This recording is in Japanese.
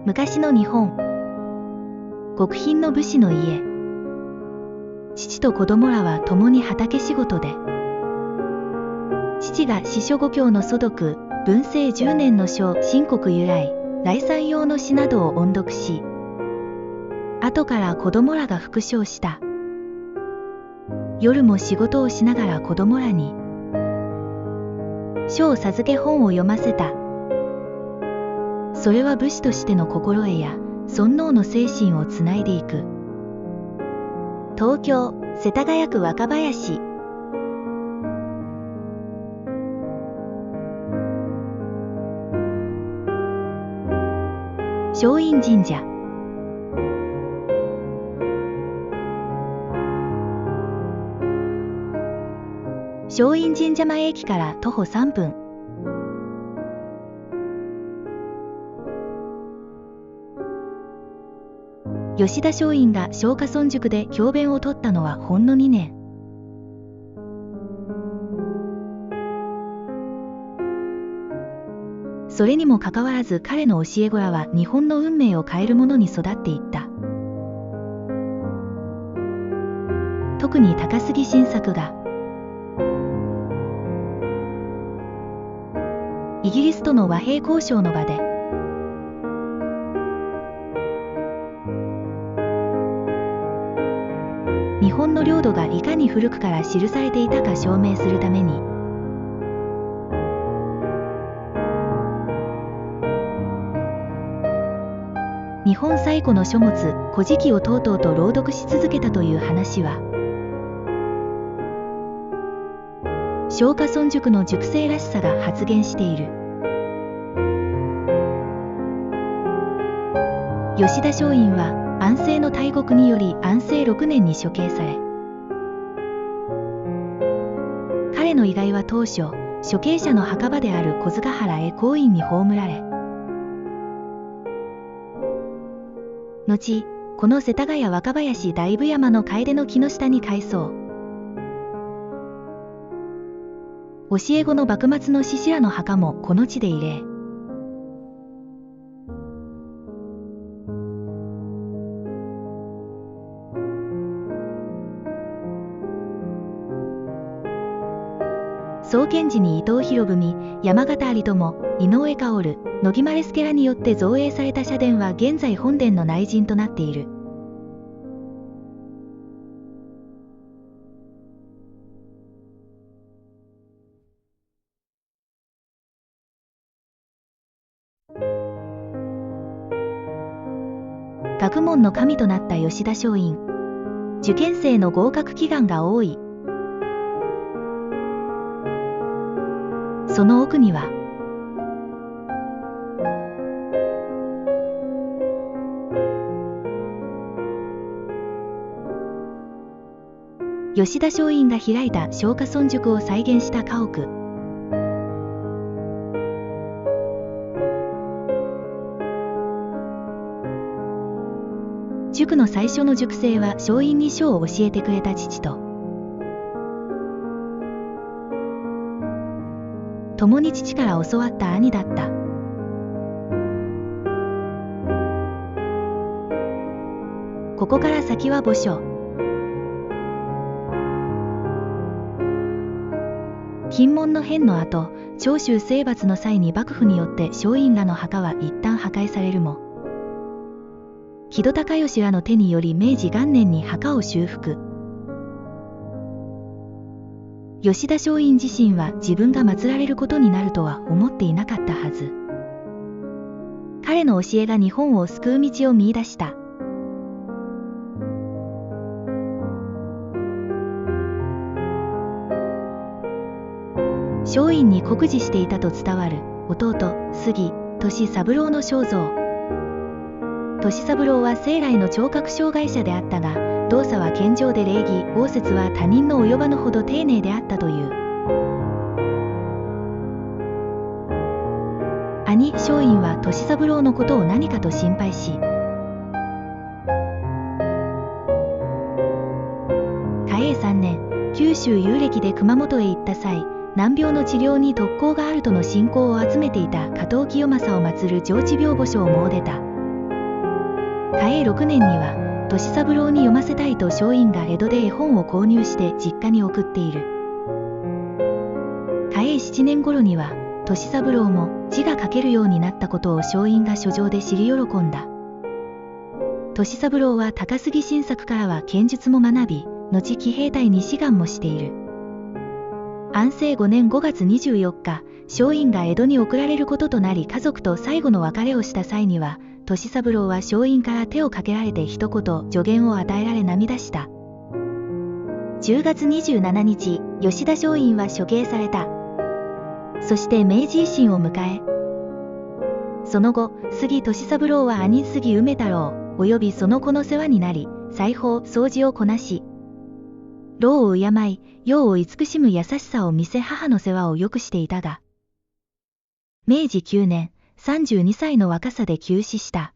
昔の日本。極貧の武士の家。父と子供らは共に畑仕事で、父が四書五経の祖読、文政10年の書、新国由来、来参用の詩などを音読し、後から子供らが復唱した。夜も仕事をしながら子供らに書を授け本を読ませた。それは武士としての心得や尊王の精神をつないでいく。東京世田谷区若林。松陰神社。松陰神社前駅から徒歩3分。吉田松陰が松下村塾で教鞭を取ったのはほんの2年。それにもかかわらず彼の教え子らは日本の運命を変えるものに育っていった。特に高杉晋作がイギリスとの和平交渉の場で日本の領土がいかに古くから記されていたか証明するために日本最古の書物「古事記」をとうとうと朗読し続けたという話は松下村塾の塾生らしさが発現している。吉田松陰は安政の大獄により安政6年に処刑され、彼の遺骸は当初処刑者の墓場である小塚原へ光院に葬られ、後この世田谷若林大武山の楓の木の下に改葬。教え子の幕末の志士らの墓もこの地で慰霊。創建時に伊藤博文、山形有朋、井上馨、乃木マレスケらによって造営された社殿は現在本殿の内陣となっている。学問の神となった吉田松陰。受験生の合格祈願が多い。その奥には吉田松陰が開いた松下村塾を再現した家屋。塾の最初の塾生は松陰に書を教えてくれた父と共に父から教わった兄だった。ここから先は墓所。金門の変の後、長州征伐の際に幕府によって松陰らの墓は一旦破壊されるも、木戸孝允らの手により明治元年に墓を修復。吉田松陰自身は自分が祀られることになるとは思っていなかったはず。彼の教えが日本を救う道を見出した。松陰に酷似していたと伝わる弟杉俊三郎の肖像。俊三郎は生来の聴覚障害者であったが、動作は健常で礼儀、応接は他人の及ばぬほど丁寧であったという。兄松陰は俊三郎のことを何かと心配し、嘉永3年、九州遊歴で熊本へ行った際、難病の治療に特効があるとの信仰を集めていた加藤清正を祀る上智病墓所を詣でた。嘉永6年には歳三郎に読ませたいと松陰が江戸で絵本を購入して実家に送っている。嘉永7年頃には歳三郎も字が書けるようになったことを松陰が書状で知り喜んだ。歳三郎は高杉晋作からは剣術も学び、後騎兵隊に志願もしている。安政5年5月24日、松陰が江戸に送られることとなり、家族と最後の別れをした際には、歳三郎は松陰から手をかけられて一言助言を与えられ涙した。10月27日、吉田松陰は処刑された。そして明治維新を迎え、その後、杉歳三郎は兄杉梅太郎、及びその子の世話になり、裁縫、掃除をこなし、老を敬い、幼を慈しむ優しさを見せ母の世話をよくしていたが、明治9年、32歳の若さで急死した。